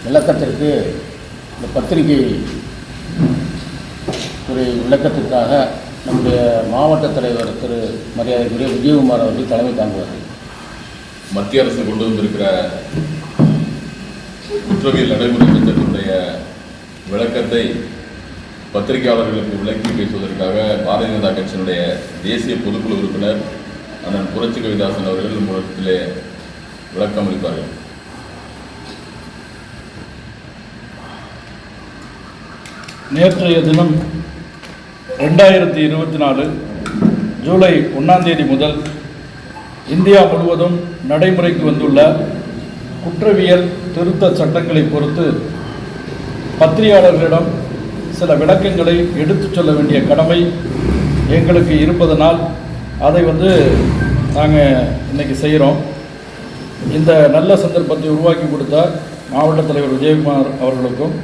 விளக்கத்திற்கு இந்த பத்திரிகை துறை விளக்கத்திற்காக நம்முடைய மாவட்ட தலைவர் திரு மரியாதைக்குரிய விஜயகுமார் அவர்கள் தலைமை தாங்குவார்கள். மத்திய அரசு கொண்டு வந்திருக்கிற குற்றவியல் நடைமுறை சட்டத்தினுடைய விளக்கத்தை பத்திரிகையாளர்களுக்கு விளக்கி பேசுவதற்காக பாரதிய ஜனதா கட்சியினுடைய தேசிய பொதுக்குழு உறுப்பினர் அண்ணன் புரட்சி கவிதாசன் அவர்கள் உங்களிடத்திலே விளக்கம் அளிப்பார்கள். நேற்றைய தினம் 2024 ஜூலை 1ஆம் தேதி முதல் இந்தியா முழுவதும் நடைமுறைக்கு வந்துள்ள குற்றவியல் திருத்த சட்டங்களை பொறுத்து பத்திரிகையாளர்களிடம் சில விளக்கங்களை எடுத்துச் சொல்ல வேண்டிய கடமை எங்களுக்கு இருப்பதனால் அதை நாங்கள் இன்றைக்கி செய்கிறோம். இந்த நல்ல சந்தர்ப்பத்தை உருவாக்கி கொடுத்த மாவட்ட தலைவர் விஜயகுமார் அவர்களுக்கும்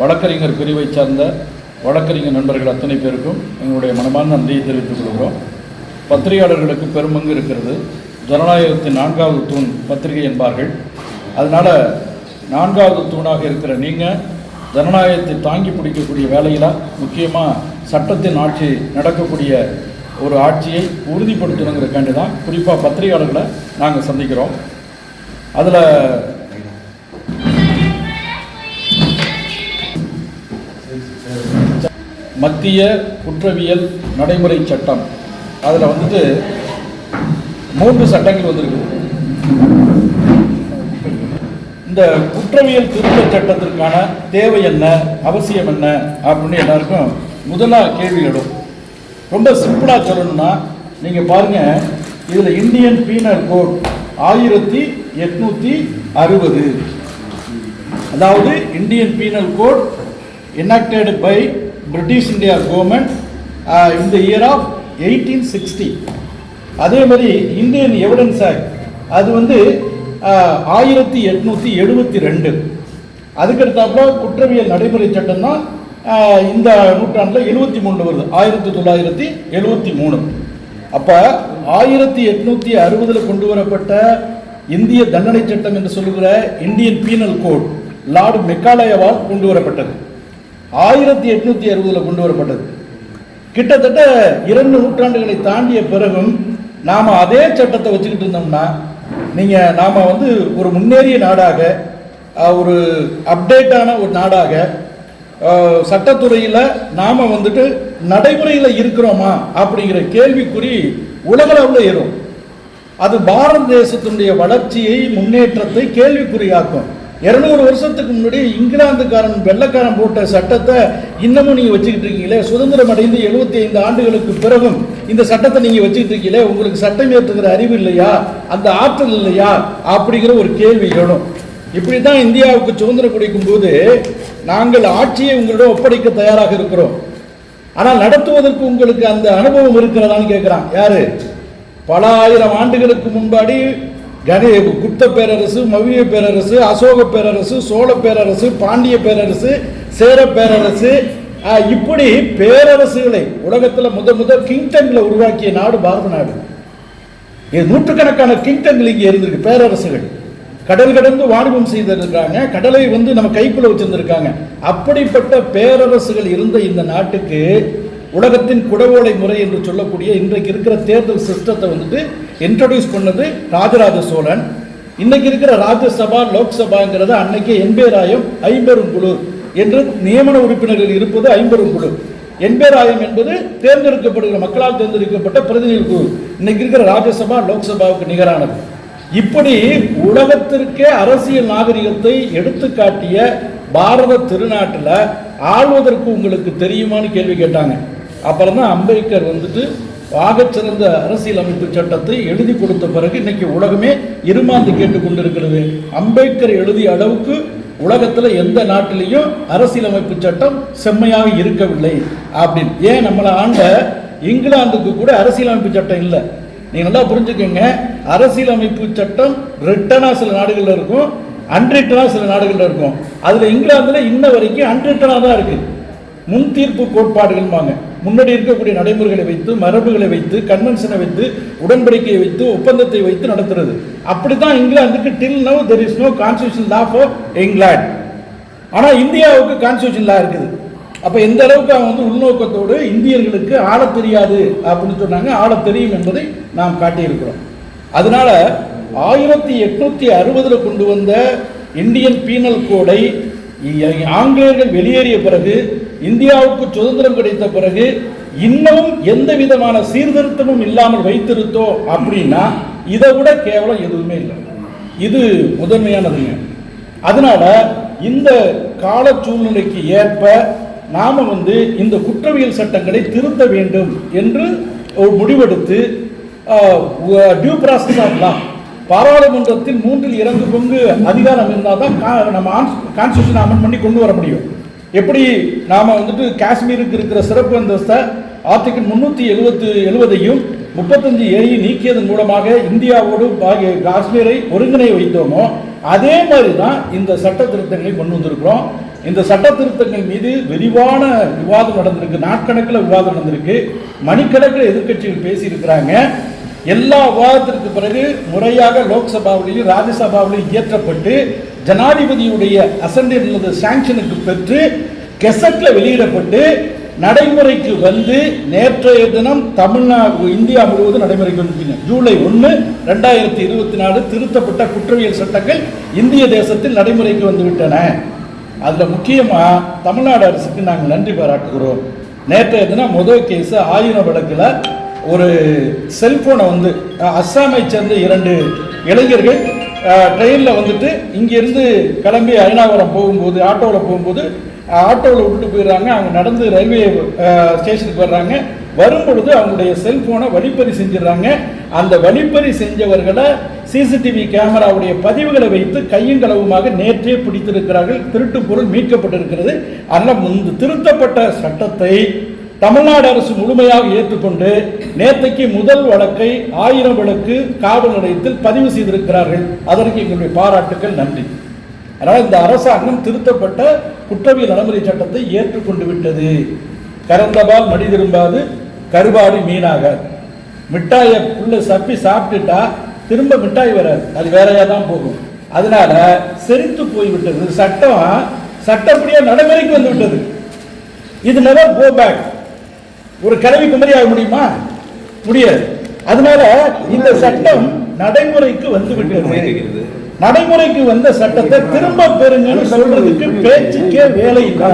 வழக்கறிஞர் பிரிவை சார்ந்த வழக்கறிஞர் நண்பர்கள் அத்தனை பேருக்கும் எங்களுடைய மனமார்ந்த நன்றியை தெரிவித்துக் கொள்கிறோம். பத்திரிகையாளர்களுக்கு பெருமங்கு இருக்கிறது. ஜனநாயகத்தின் 4வது தூண் பத்திரிகை என்பார்கள். அதனால் 4வது தூணாக இருக்கிற நீங்கள் ஜனநாயகத்தை தாங்கி பிடிக்கக்கூடிய வேலையில் முக்கியமாக சட்டத்தின் ஆட்சி நடக்கக்கூடிய ஒரு ஆட்சியை உறுதிப்படுத்தணுங்கிறக்காண்டி தான் குறிப்பாக பத்திரிகையாளர்களை நாங்கள் சந்திக்கிறோம். அதில் மத்திய குற்றவியல் நடைமுறை சட்டம் அதில் 3 சட்டங்கள் வந்திருக்கு. இந்த குற்றவியல் திருத்த சட்டத்திற்கான தேவை என்ன, அவசியம் என்ன அப்படின்னு எல்லாருக்கும் முதலாக கேள்வி எழும். ரொம்ப சிம்பிளாக சொல்லணும்னா நீங்கள் பாருங்கள், இதில் இந்தியன் பீனல் கோட் 1860, அதாவது Indian penal code enacted by British India government in the year of 1860. அதே மாதிரி இந்தியன் எவிடன்ஸ் ஆக்ட் அது 1872. அதுக்கடுத்தாப்புல குற்றவியல் நடைமுறை சட்டம் தான் இந்த நூற்றாண்டில் 73 வருது, 1973. அப்போ 1860 கொண்டு வரப்பட்ட இந்திய தண்டனை சட்டம் என்று சொல்லுகிற இந்தியன் பீனல் கோட் லார்டு மெக்காலயாவால் கொண்டு வரப்பட்டது. 1860 கொண்டு வரப்பட்டது. கிட்டத்தட்ட 2 நூற்றாண்டுகளை தாண்டிய பிறகும் நாம் அதே சட்டத்தை வச்சுக்கிட்டு இருந்தோம்னா நாம் ஒரு முன்னேறிய நாடாக, ஒரு அப்டேட்டான ஒரு நாடாக சட்டத்துறையில் நாம் நடைமுறையில் இருக்கிறோமா அப்படிங்கிற கேள்விக்குறி உலகளவில் ஏறும். அது பாரத தேசத்தினுடைய வளர்ச்சியை, முன்னேற்றத்தை கேள்விக்குறியாக்கும். 200 வருஷத்துக்கு முன்னாடி இங்கிலாந்துக்காரன் வெள்ளைக்காரன் போட்ட சட்டத்தை இன்னமும் நீங்கள் வச்சுக்கிட்டு இருக்கீங்களே, சுதந்திரம் அடைந்து 75 ஆண்டுகளுக்கு பிறகும் இந்த சட்டத்தை நீங்கள் வச்சுக்கிட்டு இருக்கீங்களே, உங்களுக்கு சட்டம் ஏற்றுக்கிற அறிவு இல்லையா, அந்த ஆற்றல் இல்லையா அப்படிங்கிற ஒரு கேள்வி எழும். இப்படி தான் இந்தியாவுக்கு சுதந்திரம் கொடுக்கும் போது நாங்கள் ஆட்சியை உங்களிடம் ஒப்படைக்க தயாராக இருக்கிறோம், ஆனால் நடத்துவதற்கு உங்களுக்கு அந்த அனுபவம் இருக்கிறதான்னு கேட்குறான். யாரு? பல ஆயிரம் ஆண்டுகளுக்கு முன்பாடி குப்த பேரரசு, மௌரிய பேரரசு, அசோக பேரரசு, சோழ பேரரசு, பாண்டிய பேரரசு, சேர பேரரசு, இப்படி பேரரசுகளை உலகத்தில் முதல் கிங்டன்களை உருவாக்கிய நாடு பாரத நாடு. இது நூற்றுக்கணக்கான கிங்டன்கள் இங்கே இருந்திருக்கு. பேரரசுகள் கடல் கடந்து வாணிபம் செய்திருக்காங்க, கடலை நம்ம கைக்குள்ள வச்சிருந்திருக்காங்க. அப்படிப்பட்ட பேரரசுகள் இருந்த இந்த நாட்டுக்கு உலகத்தின் குடவோலை முறை என்று சொல்லக்கூடிய இன்றைக்கு இருக்கிற தேர்தல் சிஸ்டத்தை இன்ட்ரோடியூஸ் பண்ணது ராஜராஜ சோழன். இன்னைக்கு இருக்கிற ராஜ்யசபா, லோக்சபாங்கிறது அன்னைக்கு எண்பேராயம், ஐம்பெருங்குழு என்று நியமன உறுப்பினர்கள் இருப்பது ஐம்பெருங்குழு. எண்பேராயம் என்பது தேர்ந்தெடுக்கப்படுகிற மக்களால் தேர்ந்தெடுக்கப்பட்ட பிரதிநிதி குழு. இன்னைக்கு இருக்கிற ராஜ்யசபா, லோக்சபாவுக்கு நிகரானது. இப்படி உலகத்திற்கே அரசியல் நாகரிகத்தை எடுத்து காட்டிய பாரத திருநாட்டில் ஆள்வதற்கு உங்களுக்கு தெரியுமான்னு கேள்வி கேட்டாங்க. அப்புறம் தான் அம்பேத்கர் ஆகச்சிறந்த அரசியலமைப்பு சட்டத்தை எழுதி கொடுத்த பிறகு இன்னைக்கு உலகமே இருமாந்து கேட்டுக்கொண்டிருக்கிறது. அம்பேத்கர் எழுதிய அளவுக்கு உலகத்தில் எந்த நாட்டிலையும் அரசியலமைப்பு சட்டம் செம்மையாக இருக்கவில்லை அப்படின்னு. ஏன் நம்மளை ஆண்ட இங்கிலாந்துக்கு கூட அரசியலமைப்பு சட்டம் இல்லை. நீங்க நல்லா புரிஞ்சுக்கோங்க, அரசியலமைப்பு சட்டம் ரிட்டனா சில நாடுகளில் இருக்கும், அன்ரிட்டனா சில நாடுகளில் இருக்கும். அதில் இங்கிலாந்தில் இன்ன வரைக்கும் அன்ரிட்டனா தான் இருக்கு. முன் தீர்ப்பு கோட்பாடுகள் முன்னாடி இருக்கக்கூடிய நடைமுறைகளை வைத்து, மரபுகளை வைத்து, கன்வென்ஷனை வைத்து, உடன்படிக்கையை வைத்து, ஒப்பந்தத்தை வைத்து நடத்துறது. அப்படித்தான் இங்கிலாந்துக்கு till now there is no constitutional law for England. ஆனால் இந்தியாவுக்கு கான்ஸ்டியூஷன் லா இருக்குது. அப்போ எந்த அளவுக்கு அவங்க வந்து உள்நோக்கத்தோடு இந்தியர்களுக்கு ஆளத் தெரியாது அப்படின்னு சொன்னாங்க, ஆளத் தெரியும் என்பதை நாம் காட்டியிருக்கிறோம். அதனால 1860 கொண்டு வந்த இந்தியன் பீனல் கோடை ஆங்கிலேயர்கள் வெளியேறிய பிறகு, இந்தியாவுக்கு சுதந்திரம் கிடைத்த பிறகு இன்னமும் எந்த விதமான சீர்திருத்தமும் இல்லாமல் வைத்திருத்தோம் அப்படின்னா இதை விட கேவலம் எதுவுமே இல்லை. இது முதன்மையானதுங்க. அதனால இந்த கால சூழ்நிலைக்கு ஏற்ப நாம வந்து இந்த குற்றவியல் சட்டங்களை திருத்த வேண்டும் என்று ஒரு முடிவெடுத்து டியூ ப்ராசஸ் ஆஃப் லா, பாராளுமன்றத்தில் 3/2 அதிகாரம் இருந்தால் தான் நம்ம கான்ஸ்டியூஷன் அமெண்ட் பண்ணி கொண்டு வர முடியும். எப்படி நாம வந்துட்டு காஷ்மீருக்கு இருக்கிற சிறப்பு அந்தஸ்தை ஆர்டிகிள் 370ஐயும் 35A நீக்கியதன் மூலமாக இந்தியாவோடு காஷ்மீரை ஒருங்கிணை வைத்தோமோ, அதே மாதிரி தான் இந்த சட்ட திருத்தங்களை கொண்டு வந்திருக்கிறோம். இந்த சட்ட திருத்தங்கள் மீது விரிவான விவாதம் நடந்திருக்கு, நாட்கணக்கில் விவாதம் நடந்திருக்கு, மணிக்கணக்கில் எதிர்க்கட்சிகள் பேசியிருக்கிறாங்க. எல்லா விவாதத்திற்கு பிறகு முறையாக லோக்சபாவிலையும் ராஜ்யசபாவிலையும் இயற்றப்பட்டு ஜனாதிபதியுடைய அசென்ட் அல்லது சாங்ஷனுக்கு பெற்று கெசட்ல வெளியிடப்பட்டு நடைமுறைக்கு வந்து நேற்றைய தினம் தமிழ்நாடு இந்தியா முழுவதும் நடைமுறைக்கு வந்து ஜூலை 1, 2024 திருத்தப்பட்ட குற்றவியல் சட்டங்கள் இந்திய தேசத்தில் நடைமுறைக்கு வந்துவிட்டன. அதில் முக்கியமாக தமிழ்நாடு அரசுக்கு நாங்கள் நன்றி பாராட்டுகிறோம். நேற்றைய தினம் முதல் கேஸ் 1000 வழக்கில் ஒரு செல்போனை வந்து அஸ்ஸாமை சேர்ந்த 2 இளைஞர்கள் ட்ரெயினில் வந்துட்டு இங்கேருந்து கிளம்பி அயனாவரம் போகும்போது ஆட்டோவில் போகும்போது ஆட்டோவில் விட்டுட்டு போயிடுறாங்க. அவங்க நடந்து ரயில்வே ஸ்டேஷனுக்கு வர்றாங்க. வரும்பொழுது அவங்களுடைய செல்போனை வழிப்பறி செஞ்சிடறாங்க. அந்த வழிப்பறி செஞ்சவர்களை சிசிடிவி கேமராவுடைய பதிவுகளை வைத்து கையும் களவுமாக நேற்றே பிடித்திருக்கிறார்கள். திருட்டு பொருள் மீட்கப்பட்டிருக்கிறது. அதனால் இந்த திருத்தப்பட்ட சட்டத்தை தமிழ்நாடு அரசு முழுமையாக ஏற்றுக்கொண்டு நேற்றைக்கு முதல் வழக்கை 1000 வழக்கு காவல் நிலையத்தில் பதிவு செய்திருக்கிறார்கள். அதற்கு எங்களுடைய பாராட்டுக்கள், நன்றி. அதனால் இந்த அரசாங்கம் திருத்தப்பட்ட குற்றவியல் நடைமுறை சட்டத்தை ஏற்றுக்கொண்டு விட்டது. கறந்தபால் மடி திரும்பாது, கருவாடி மீனாக. மிட்டாயை உள்ள சப்பி சாப்பிட்டுட்டா திரும்ப மிட்டாய் வராது, அது வேறையா தான் போகும். அதனால செரித்து போய்விட்டது. சட்டப்படியா நடைமுறைக்கு வந்து விட்டது. இது நெவர் கோ பேக். ஒரு கல்வி குமரி ஆக முடியுமா? முடியாது. அதனால இந்த சட்டம் நடைமுறைக்கு வந்து விட்டது. நடைமுறைக்கு வந்த சட்டத்தை திரும்ப பெறுங்கன்னு சொல்றதுக்கு பேச்சுக்கே வேலை இல்லை.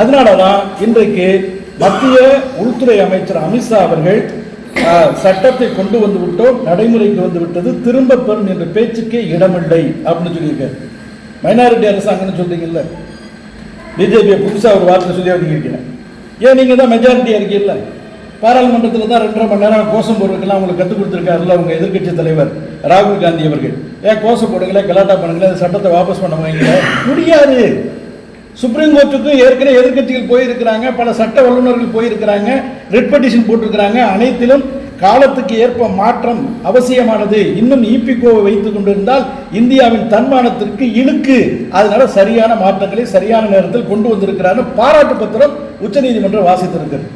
அதனாலதான் இன்றைக்கு மத்திய உள்துறை அமைச்சர் அமித்ஷா அவர்கள் சட்டத்தை கொண்டு வந்து விட்டோம், நடைமுறைக்கு வந்து விட்டது, திரும்ப பெறும் என்ற பேச்சுக்கே இடமில்லை அப்படின்னு சொல்லியிருக்காரு. மைனாரிட்டி அரசாங்கம்னு சொல்றீங்கல்ல, பிஜேபி புதுசாக ஒரு வார்த்தை சொல்லி இருக்கீங்க. ஏன் நீங்கள் தான் மெஜாரிட்டியாக இருக்கீங்கல்ல? பாராளுமன்றத்தில் தான் 2.5 மணி நேரம் கோஷம் போடுறதுக்கெல்லாம் அவங்களுக்கு கற்றுக் கொடுத்துருக்காருல்ல அவங்க எதிர்கட்சி தலைவர் ராகுல் காந்தி அவர்கள். ஏன் கோஷம் போடுங்களே, கலாட்டா பண்ணுங்களேன், சட்டத்தை வாபஸ் பண்ண வைங்களே? முடியாது. சுப்ரீம் கோர்ட்டுக்கு ஏற்கனவே எதிர்கட்சிகள் போயிருக்கிறாங்க, பல சட்ட வல்லுநர்கள் போயிருக்கிறாங்க, ரிட் பெட்டிஷன் போட்டிருக்கிறாங்க. அனைத்திலும் காலத்துக்கு ஏற்ப மாற்றம் அவசியமானது. இன்னும் இபிகோவை வைத்துக் கொண்டிருந்தால் இந்தியாவின் தன்மானத்திற்கு இழுக்கு. அதனால சரியான மாற்றங்களை சரியான நேரத்தில் கொண்டு வந்திருக்கிறார். பாராட்டு பத்திரம் உச்சநீதிமன்றம் வாசித்திருக்கிறது.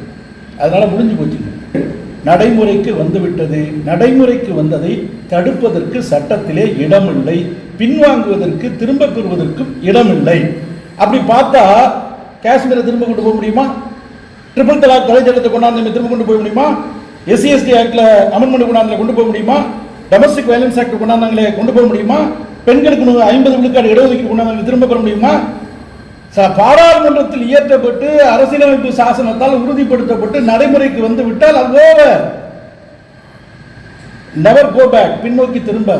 அதனால முடிஞ்சு போச்சு. நடைமுறைக்கு வந்துவிட்டது. நடைமுறைக்கு வந்ததை தடுப்பதற்கு சட்டத்திலே இடமில்லை, பின்வாங்குவதற்கு திரும்ப பெறுவதற்கும் இடமில்லை. அப்படி பார்த்தா காஷ்மீரை திரும்ப கொண்டு போக முடியுமா? ட்ரிபிள் தலாக் தடை சட்டத்தை கொண்டாந்து திரும்ப கொண்டு போக முடியுமா? SC/ST ஆக்ட்ல அமெண்ட்மெண்ட் கொண்டாந்து கொண்டு போக முடியுமா? டொமஸ்டிக் வயலன்ஸ் ஆக்ட் கொண்டாந்தாங்களே கொண்டு போக முடியுமா? பெண்களுக்கு 50 விழுக்காடு இடஒதுக்கீடு கொண்டாந்து திரும்ப பெற முடியுமா? பாராளுமன்றத்தில் இயற்றப்பட்டு அரசியலமைப்பு சாசனத்தால் உறுதிப்படுத்தப்பட்டு நடைமுறைக்கு வந்து விட்டால் அது ஓவர். Never go back. பின்னோக்கி திரும்ப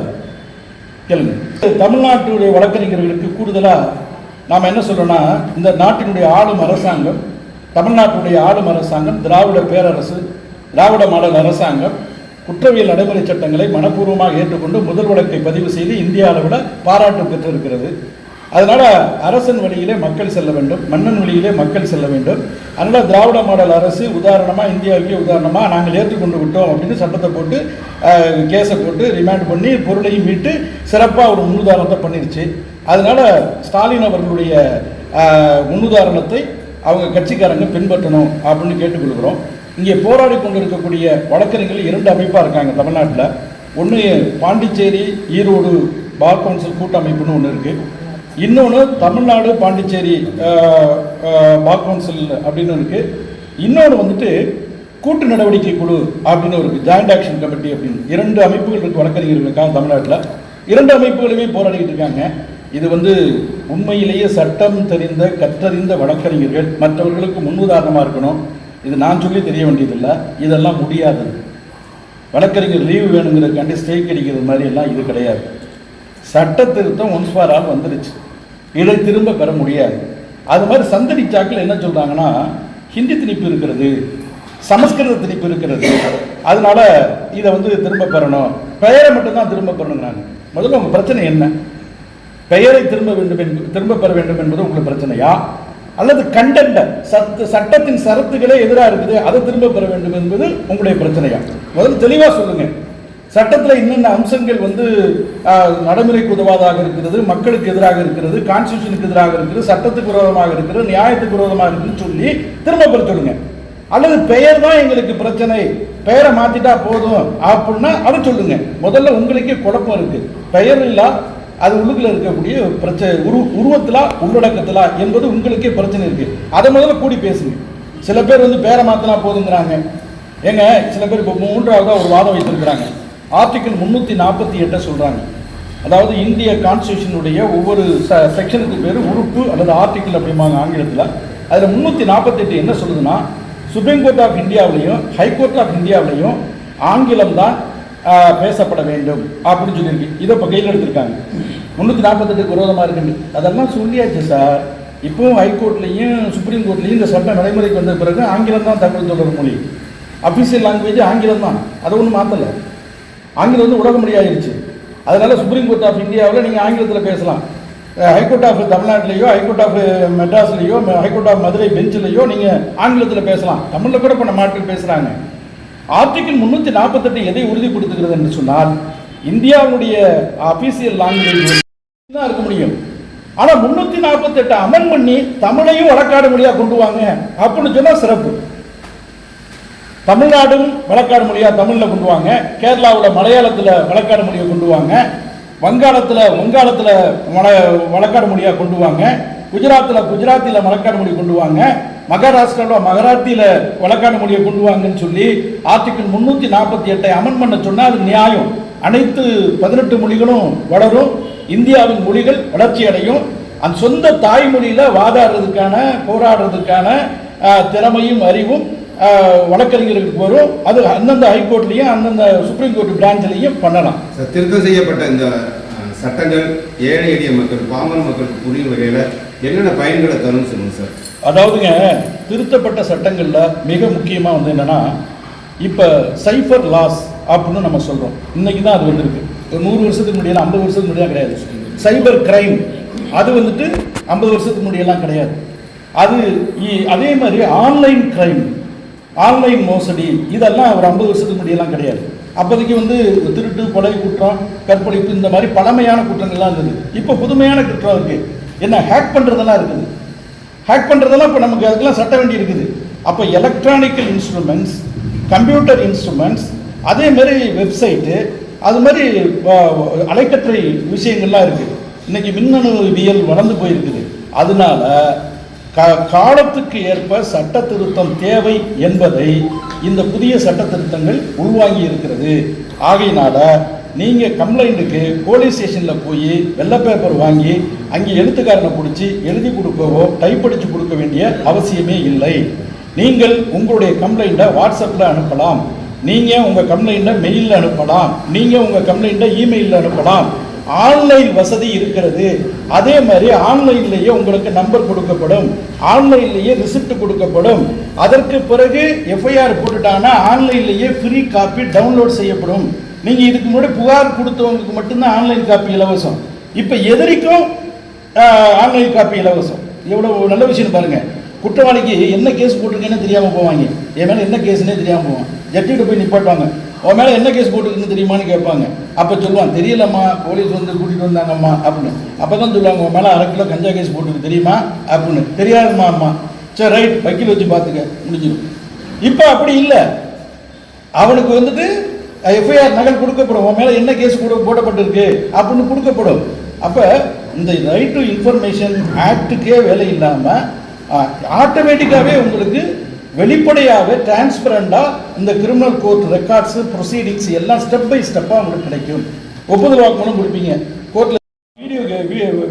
கேளுங்க. தமிழ்நாட்டுடைய வழக்கறிஞர்களுக்கு கூடுதலா நாம் என்ன சொல்றோம்னா, இந்த நாட்டினுடைய ஆளும் அரசாங்கம், தமிழ்நாட்டுடைய ஆளும் அரசாங்கம், திராவிட பேரரசு, திராவிட மாடல் அரசாங்கம் குற்றவியல் நடைமுறை சட்டங்களை மனப்பூர்வமாக ஏற்றுக்கொண்டு முதல் வழக்கை பதிவு செய்து இந்திய அளவில் பாராட்டு பெற்றிருக்கிறது. அதனால அரசன் வழியிலே மக்கள் செல்ல வேண்டும், மன்னன் வழியிலே மக்கள் செல்ல வேண்டும். அதனால திராவிட மாடல் அரசு உதாரணமாக, இந்தியாவுக்கே உதாரணமாக நாங்கள் ஏற்றுக்கொண்டு விட்டோம் அப்படின்னு சட்டத்தை போட்டு கேஸை போட்டு ரிமாண்ட் பண்ணி பொருளையும் மீட்டு சிறப்பாக ஒரு முன்னுதாரணத்தை பண்ணிருச்சு. அதனால ஸ்டாலின் அவர்களுடைய முன்னுதாரணத்தை அவங்க கட்சிக்காரங்க பின்பற்றணும் அப்படின்னு கேட்டுக்கொள்கிறோம். இங்கே போராடி கொண்டு இருக்கக்கூடிய வழக்கறிஞர்கள் 2 அமைப்பாக இருக்காங்க தமிழ்நாட்டில். ஒன்று பாண்டிச்சேரி ஈரோடு பார் கவுன்சில் கூட்டமைப்புன்னு ஒன்று இருக்குது. இன்னொன்று தமிழ்நாடு பாண்டிச்சேரி பார் கவுன்சில் அப்படின்னு இருக்கு. இன்னொன்று வந்துட்டு கூட்டு நடவடிக்கை குழு அப்படின்னு ஒரு ஜாயிண்ட் ஆக்ஷன் கமிட்டி அப்படின்னு 2 அமைப்புகள் இருக்கு வழக்கறிஞர்களுக்காக தமிழ்நாட்டில். 2 அமைப்புகளுமே போராடிக்கிட்டு இருக்காங்க. இது உண்மையிலேயே சட்டம் தெரிந்த கற்றறிந்த வழக்கறிஞர்கள் மற்றவர்களுக்கு முன்னுதாரணமாக இருக்கணும். இது நான் சொல்லி தெரிய வேண்டியதில்லை, இதெல்லாம் முடியாது. வழக்கறிஞர் லீவு வேணுங்கிறதுக்காண்டி ஸ்ட்ரைக் அடிக்கிறது மாதிரி எல்லாம் இது கிடையாது. சட்ட திருத்தம் ஒன்ஸ் ஃபார் ஆல் வந்துருச்சு, இதை திரும்ப பெற முடியாது. அது மாதிரி சந்தடி சாக்கில் என்ன சொல்கிறாங்கன்னா, ஹிந்தி திணிப்பு இருக்கிறது, சமஸ்கிருத திணிப்பு இருக்கிறது, அதனால இதை திரும்ப பெறணும், பெயரை மட்டும்தான் திரும்ப பெறணுங்கிறாங்க. முதல்ல உங்கள் பிரச்சனை என்ன? பெயரை திரும்ப பெற வேண்டும் என்பது உங்களுக்கு பிரச்சனையா, அல்லது கண்டென்ட் சட்டத்தின் சரத்துகளே எதிராக இருக்குது அதை திரும்ப பெற வேண்டும் என்பது உங்களுடைய பிரச்சனையா? முதல்ல தெளிவாக சொல்லுங்க. சட்டத்தில் என்னென்ன அம்சங்கள் நடைமுறைக்கு உதவாதாக இருக்கிறது, மக்களுக்கு எதிராக இருக்கிறது, கான்ஸ்டியூஷனுக்கு எதிராக இருக்கிறது, சட்டத்துக்கு விரோதமாக இருக்கிறது, நியாயத்துக்கு விரோதமாக இருக்குன்னு சொல்லி திரும்ப பெற சொல்லுங்க. அல்லது பெயர் தான் எங்களுக்கு பிரச்சனை, பெயரை மாத்திட்டா போதும் அப்படின்னா அதை சொல்லுங்க. முதல்ல உங்களுக்கே குழப்பம் இருக்கு. பெயர் இல்லா அது உள்ளுக்குள்ள இருக்கக்கூடிய பிரச்சனை உருவத்திலா உள்ளடக்கத்திலா என்பது உங்களுக்கே பிரச்சனை இருக்கு. அதை முதல்ல கூடி பேசுங்க. சில பேர் பேரை மாத்தினா போதுங்கிறாங்க. ஏங்க சில பேர் இப்போ 3ஆவதா ஒரு வாதம் வைத்திருக்கிறாங்க. ஆர்டிகிள் 348 சொல்றாங்க. அதாவது இந்திய கான்ஸ்டியூஷனுடைய ஒவ்வொரு செக்ஷனுக்கு பேர் உறுப்பு அல்லது ஆர்டிகிள் அப்படிம்பாங்க ஆங்கிலத்தில். அதில் 348 என்ன சொல்லுதுன்னா, சுப்ரீம் கோர்ட் ஆஃப் இந்தியாவிலையும் ஹைகோர்ட் ஆஃப் இந்தியாவிலையும் ஆங்கிலம் தான் பேசப்பட வேண்டும் அப்படின்னு சொல்லியிருக்கு. இதை இப்போ கையில் எடுத்திருக்காங்க. 348 விரோதமாக இருக்குன்னு அதெல்லாம் சொல்லியாச்சு சார். இப்போவும் ஹைகோர்ட்லேயும் சுப்ரீம் கோர்ட்லேயும் இந்த சட்டம் நடைமுறைக்கு வந்த பிறகு ஆங்கிலம் தான் தகவல் தொடர் மொழி, அஃபிஷியல் லாங்குவேஜ் ஆங்கிலம் தான். அதை ஒன்றும் மாற்றலை. ஆங்கிலம் உலக மொழியாயிருச்சு. அதனால் சுப்ரீம் கோர்ட் ஆஃப் இந்தியாவில் நீங்கள் ஆங்கிலத்தில் பேசலாம். ஹைகோர்ட் ஆஃப் தமிழ்நாட்டிலையோ ஹைகோர்ட் ஆஃப் மெட்ராஸ்லையோ ஹைகோர்ட் ஆஃப் மதுரை பெஞ்சிலையோ நீங்கள் ஆங்கிலத்தில் பேசலாம். தமிழில் கூட இப்போ நம்ம ஆட்கள் பேசுகிறாங்க. ஆர்டிகிள் 348 எதை உறுதிப்படுத்துகிறது என்று சொன்னால், இந்தியாவுடைய அபிஷியல் லாங்குவேஜ் தான் இருக்க முடியும். ஆனால் 348 அமெண்ட் பண்ணி தமிழையும் வழக்காடு மொழியாக கொண்டு வாங்க அப்படின்னு சொன்னால் சிறப்பு. தமிழ்நாடும் வழக்காடு மொழியாக தமிழில் கொண்டு வாங்க, கேரளாவில் மலையாளத்தில் வழக்காடு மொழியை கொண்டு வாங்க, வங்காளத்தில் வழக்காடு மொழியாக கொண்டு வாங்க, குஜராத்தில் வழக்காடு மொழி கொண்டு வாங்க, மகாராஷ்டிராவில் மகராட்டியில் வழக்காடு மொழியை கொண்டு வாங்கன்னு சொல்லி ஆர்டிகிள் 348 அமெண்ட் பண்ண சொன்னால் அது நியாயம். அனைத்து 18 மொழிகளும் வளரும், இந்தியாவின் மொழிகள் வளர்ச்சி அடையும். அந்த சொந்த தாய்மொழியில் வாதாடுறதுக்கான போராடுறதுக்கான திறமையும் அறிவும் வழக்கறிஞர்களுக்கு வரும். அது அந்தந்த ஹைகோர்ட்லையும் அந்தந்த சுப்ரீம் கோர்ட் பிரான்ச்லையும் பண்ணலாம். திருத்தம் செய்யப்பட்ட இந்த சட்டங்கள் ஏழை எளிய மக்கள் பாமர மக்களுக்கு புரியும் வகையில் என்னென்ன பயன்களை தரும் சொல்லுங்க சார். அதாவதுங்க, திருத்தப்பட்ட சட்டங்களில் மிக முக்கியமாக என்னென்னா, இப்போ சைஃபர் லாஸ் அப்படின்னு நம்ம சொல்கிறோம். இன்றைக்கி தான் அது வந்திருக்கு. ஒரு 100 வருஷத்துக்கு முடியல, 50 வருஷத்துக்கு முடியாது கிடையாது. சைபர் கிரைம் அது 50 வருஷத்துக்கு முடியலாம் கிடையாது. அது அதே மாதிரி ஆன்லைன் கிரைம், ஆன்லைன் மோசடி இதெல்லாம் ஒரு 50 வருஷத்துக்கு முடியலாம் கிடையாது. அப்போதைக்கு திருட்டு, கொலை குற்றம், கற்பழிப்பு இந்த மாதிரி பழமையான குற்றங்கள்லாம் இருந்தது. இப்போ புதுமையான குற்றம் இருக்குது. என்ன ஹேக் பண்ணுறதெல்லாம் இருக்குது. ஹேக் பண்ணுறதெல்லாம் இப்போ நமக்கு அதுக்கெல்லாம் சட்ட வேண்டி இருக்குது. அப்போ எலக்ட்ரானிக்கல் இன்ஸ்ட்ருமெண்ட்ஸ், கம்ப்யூட்டர் இன்ஸ்ட்ருமெண்ட்ஸ், அதே மாதிரி வெப்சைட்டு, அது மாதிரி அலைக்கற்றை விஷயங்கள்லாம் இருக்குது. இன்றைக்கி மின்னணுவியல் வளர்ந்து போயிருக்குது. அதனால காலத்துக்கு ஏற்ப சட்ட திருத்தம் தேவை என்பதை இந்த புதிய சட்ட திருத்தங்கள் உள்வாங்கி இருக்கிறது. ஆகையினால நீங்கள் கம்ப்ளைண்ட்டுக்கு போலீஸ் ஸ்டேஷனில் போய் வெள்ளை பேப்பர் வாங்கி அங்கே எழுத்துக்காரனை பிடிச்சி எழுதி கொடுக்கவோ டைப் அடித்து கொடுக்க வேண்டிய அவசியமே இல்லை. நீங்கள் உங்களுடைய கம்ப்ளைண்ட்டை வாட்ஸ்அப்பில் அனுப்பலாம், நீங்கள் உங்கள் கம்ப்ளைண்ட்டை மெயிலில் அனுப்பலாம், நீங்கள் உங்கள் கம்ப்ளைண்ட்டை இமெயிலில் அனுப்பலாம். ஆன்லைன் வசதி இருக்கிறது. அதே மாதிரி ஆன்லைன்லேயே உங்களுக்கு நம்பர் கொடுக்கப்படும், ஆன்லைன்லேயே ரிசிப்ட் கொடுக்கப்படும். அதற்கு பிறகு எஃப்ஐஆர் போட்டுட்டாங்கன்னா ஆன்லைன்லேயே ஃப்ரீ காப்பி டவுன்லோட் செய்யப்படும். நீங்கள் இதுக்கு முன்னாடி புகார் கொடுத்தவங்களுக்கு மட்டும்தான் ஆன்லைன் காப்பி இலவசம். இப்போ எதிரிக்கும் ஆன்லைன் காப்பி இலவசம். எவ்வளோ நல்ல விஷயம் பாருங்கள். குற்றவாளிக்கு என்ன கேஸ் போட்டிருக்கேன்னு தெரியாமல் போவாங்க, என் மேலே என்ன கேஸ்ன்னே தெரியாமல் போவான். ஜட்ஜிகிட்ட போய் நிப்பாட்டுவாங்க, உன் மேலே என்ன கேஸ் போட்டுருக்குன்னு தெரியுமான்னு கேட்பாங்க. அப்போ சொல்லுவான், தெரியலம்மா, போலீஸ் கூட்டிகிட்டு வந்தாங்கம்மா அப்படின்னு. அப்போ தான் சொல்லுவாங்க, உன் மேலே 1/2 கிலோ கஞ்சா கேஸ் போட்டுருக்கு தெரியுமா அப்படின்னு. தெரியாதுமா அம்மா, சரி ரைட் வக்கீல் வச்சு பார்த்துக்க முடிஞ்சிடும். இப்போ அப்படி இல்லை. அவனுக்கு எஃப்ஐஆர் நகல் கொடுக்கப்படும், உன் மேலே என்ன கேஸ் போடப்பட்டிருக்கு அப்படின்னு கொடுக்கப்படும். அப்போ இந்த ரைட் டு இன்ஃபர்மேஷன் ஆக்டுக்கே வேலை இல்லாமல் ஆட்டோமேட்டிக்காகவே உங்களுக்கு வெளிப்படையாக டிரான்ஸ்பரண்டாக இந்த கிரிமினல் கோர்ட் ரெக்கார்ட்ஸு ப்ரொசீடிங்ஸ் எல்லாம் ஸ்டெப் பை ஸ்டெப்பாக உங்களுக்கு கிடைக்கும். ஒப்புதல் வாக்குமூலம் கொடுப்பீங்க கோர்ட்டில்.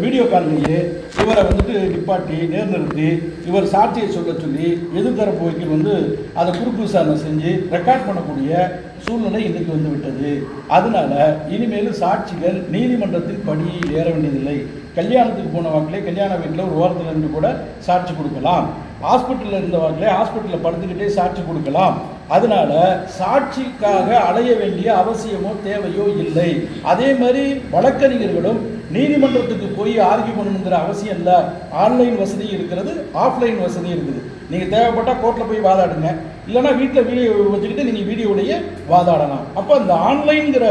வீடியோ காலிலேயே இவரை வந்துட்டு நிப்பாட்டி நேர்நிறுத்தி இவர் சாட்சியை சொல்லி எதிர்த்தரப்பு வக்கீல் அதை குறுக்கு விசாரணை செஞ்சு ரெக்கார்ட் பண்ணக்கூடிய சூழ்நிலை இன்றைக்கி விட்டது. அதனால இனிமேல் சாட்சிகள் நீதிமன்றத்தில் படி ஏற வேண்டியதில்லை. கல்யாணத்துக்கு போன வாக்கிலே கல்யாண வீட்டில் ஒரு வாரத்தில் இருந்து கூட சாட்சி கொடுக்கலாம். ஹாஸ்பிட்டலில் இருந்த வாக்கிலே ஹாஸ்பிட்டலில் படுத்துக்கிட்டே சாட்சி கொடுக்கலாம். அதனால சாட்சிக்காக அலைய வேண்டிய அவசியமோ தேவையோ இல்லை. அதே மாதிரி வழக்கறிஞர்களும் நீதிமன்றத்துக்கு போய் ஆர்கியூ பண்ணணுங்கிற அவசியம் இல்லை. ஆன்லைன் வசதி இருக்கிறது, ஆஃப்லைன் வசதி இருக்குது. நீங்கள் தேவைப்பட்டால் கோர்ட்டில் போய் வாதாடுங்க, இல்லைனா வீட்டில் வீடியோ வச்சுக்கிட்டு நீங்கள் வீடியோடையே வாதாடலாம். அப்போ இந்த ஆன்லைன்கிற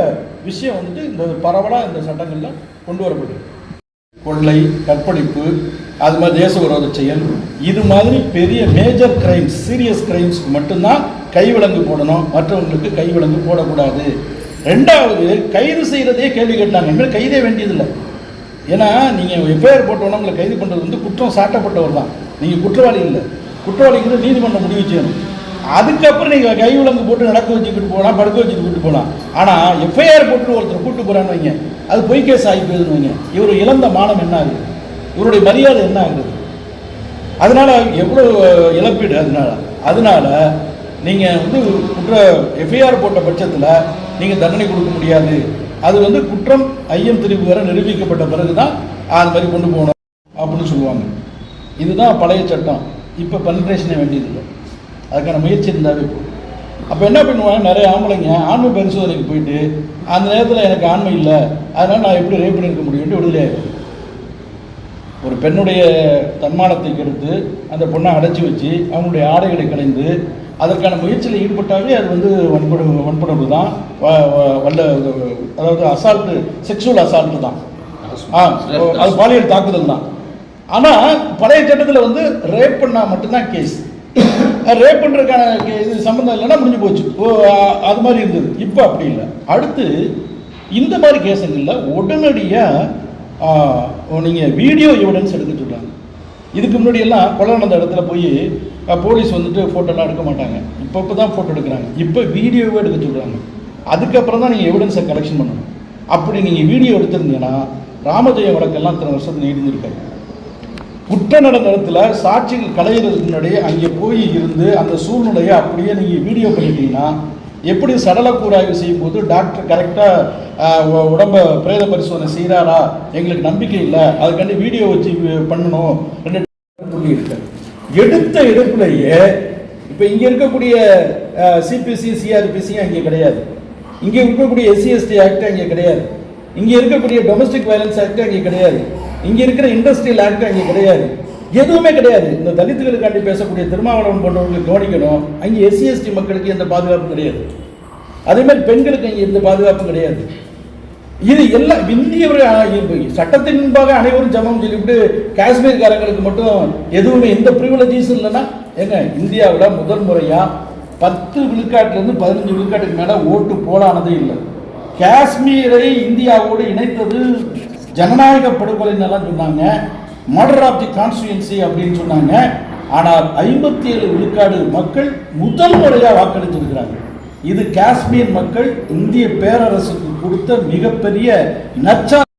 விஷயம் இந்த பரவலாக இந்த சட்டங்களில் கொண்டு வரப்பட்டிருக்கு. கொள்ளை, கற்பழிப்பு, அது மாதிரி தேச விரோத செயல், இது மாதிரி பெரிய மேஜர் கிரைம்ஸ், சீரியஸ் கிரைம்ஸ்க்கு மட்டும்தான் கைவிலங்கு போடணும், மற்றவங்களுக்கு கைவிலங்கு போடக்கூடாது. ரெண்டாவது, கைது செய்கிறதே கேள்வி கேட்டாங்க. இனிமேல் கைதே வேண்டியதில்லை. ஏன்னா நீங்கள் எஃப்ஐஆர் போட்டோன்னா உங்களை கைது பண்ணுறது குற்றம் சாட்டப்பட்டவர் தான், நீங்கள் குற்றவாளி இல்லை. குற்றவாளிங்கிறது நீதிமன்றம் முடிவு செய்யணும். அதுக்கப்புறம் நீங்கள் கைவிலங்கு போட்டு நடக்க வச்சுக்கிட்டு போகலாம், படுக்க வச்சுட்டு கூட்டு போகலாம். ஆனால் எஃப்ஐஆர் போட்டு ஒருத்தர் கூட்டு போகிறான்னு வைங்க, அது பொய் கேஸ் ஆகி போகுதுன்னு வைங்க, இவர் இழந்த மானம் என்ன ஆகுது, இவருடைய மரியாதை என்ன ஆகுது, அதனால் எவ்வளோ இழப்பீடு. அதனால் நீங்கள் குற்ற எஃப்ஐஆர் போட்ட பட்சத்தில் நீங்கள் தண்டனை கொடுக்க முடியாது. அது குற்றம் ஐயம் திரிவு வர நிரூபிக்கப்பட்ட பிறகு தான் அது மாதிரி கொண்டு போகணும் அப்படின்னு சொல்லுவாங்க. இதுதான் பழைய சட்டம். இப்போ பன்ட்ரேஷனே வேண்டியதில்லை, அதுக்கான முயற்சி இருந்தாவே போகும். அப்போ என்ன பண்ணுவாங்க, நிறைய ஆம்பளைங்க ஆண்மை பரிசோதனைக்கு போயிட்டு அந்த நேரத்தில் எனக்கு ஆண்மை இல்லை, அதனால் நான் எப்படி ரேப் பண்ணியிருக்க முடியும்னு விடுதலையாகும். ஒரு பெண்ணுடைய தன்மானத்தை கெடுத்து அந்த பொண்ணை அடைச்சி வச்சு அவங்களுடைய ஆடைகளை கலைந்து அதற்கான முயற்சியில் ஈடுபட்டாவே அது வன்புணர்வு தான், அதாவது அசால்ட்டு, செக்ஷுவல் அசால்ட்டு தான், அது பாலியல் தாக்குதல் தான். ஆனால் பழைய சட்டத்தில் ரேப் பண்ணால் மட்டும்தான் கேஸ். ரேப் பண்ணுறதுக்கான இது சம்மந்தம் இல்லைன்னா முடிஞ்சு போச்சு, அது மாதிரி இருந்தது. இப்போ அப்படி இல்லை. அடுத்து இந்த மாதிரி கேஸுங்களில் உடனடியாக நீங்கள் வீடியோ எவிடன்ஸ் எடுக்க சொல்கிறாங்க. இதுக்கு முன்னாடியெல்லாம் கொலை நடந்த இடத்துல போய் போலீஸ் ஃபோட்டோலாம் எடுக்க மாட்டாங்க. இப்போ தான் ஃபோட்டோ எடுக்கிறாங்க. இப்போ வீடியோவே எடுக்க சொல்கிறாங்க. அதுக்கப்புறம் தான் நீங்கள் எவிடன்ஸை கலெக்ஷன் பண்ணணும். அப்படி நீங்கள் வீடியோ எடுத்திருந்தீங்கன்னா ராமஜெயம் வழக்கெல்லாம் இத்தனை வருஷத்தில் நீடிந்திருக்காங்க. குற்ற நடந்த இடத்துல சாட்சிகள் கலையிறதுக்கு முன்னாடி அங்கே போய் இருந்து அந்த சூழ்நிலையை அப்படியே நீங்கள் வீடியோ பண்ணிட்டீங்கன்னா, எப்படி சடல கூராய்வு செய்யும்போது டாக்டர் கரெக்டாக உடம்ப பிரேத பரிசோதனை செய்கிறாரா, எங்களுக்கு நம்பிக்கை இல்லை, அதுக்காண்டி வீடியோ வச்சு பண்ணணும் சொல்லியிருக்காரு. எடுத்த எடுப்புலையே இப்போ இங்கே இருக்கக்கூடிய சிபிசி சிஆர்பிசி அங்கே கிடையாது, இங்கே இருக்கக்கூடிய SC/ST ஆக்ட் அங்கே கிடையாது, இங்கே இருக்கக்கூடிய டொமஸ்டிக் வயலன்ஸ் ஆக்ட் அங்கே கிடையாது, இங்கே இருக்கிற இண்டஸ்ட்ரியல் ஆக்ட் அங்கே கிடையாது, எதுவுமே கிடையாது. இந்த தலித்துகளுக்காண்டி பேசக்கூடிய திருமாவளவன் போன்றவர்களுக்கு கவனிக்கணும், அங்கே SC/ST மக்களுக்கு எந்த பாதுகாப்பும் கிடையாது. அதே மாதிரி பெண்களுக்கு அங்கே எந்த பாதுகாப்பும் கிடையாது. இது எல்லாம் இந்திய சட்டத்தின் முன்பாக அனைவரும் சமம் சொல்லிவிட்டு காஷ்மீர்காரங்களுக்கு மட்டும் எதுவுமே எந்த ப்ரிவிலேஜஸும் இல்லைன்னா, ஏங்க இந்தியாவில் முதல் முறையாக 10 விழுக்காட்டிலேருந்து 15 விழுக்காட்டுக்கு மேலே ஓட்டு போடானதே இல்லை. காஷ்மீரை இந்தியாவோடு இணைத்தது ஜனநாயக படுகொலைன்னெல்லாம் சொன்னாங்க, மர்டர் ஆஃப் தி கான்ஸ்டியூன்சி அப்படின்னு சொன்னாங்க. ஆனால் 57 விழுக்காடு மக்கள் முதல் முறையாக வாக்களித்திருக்கிறாங்க. இது காஷ்மீர் மக்கள் இந்திய பேரரசுக்கு கொடுத்த மிகப்பெரிய நச்சா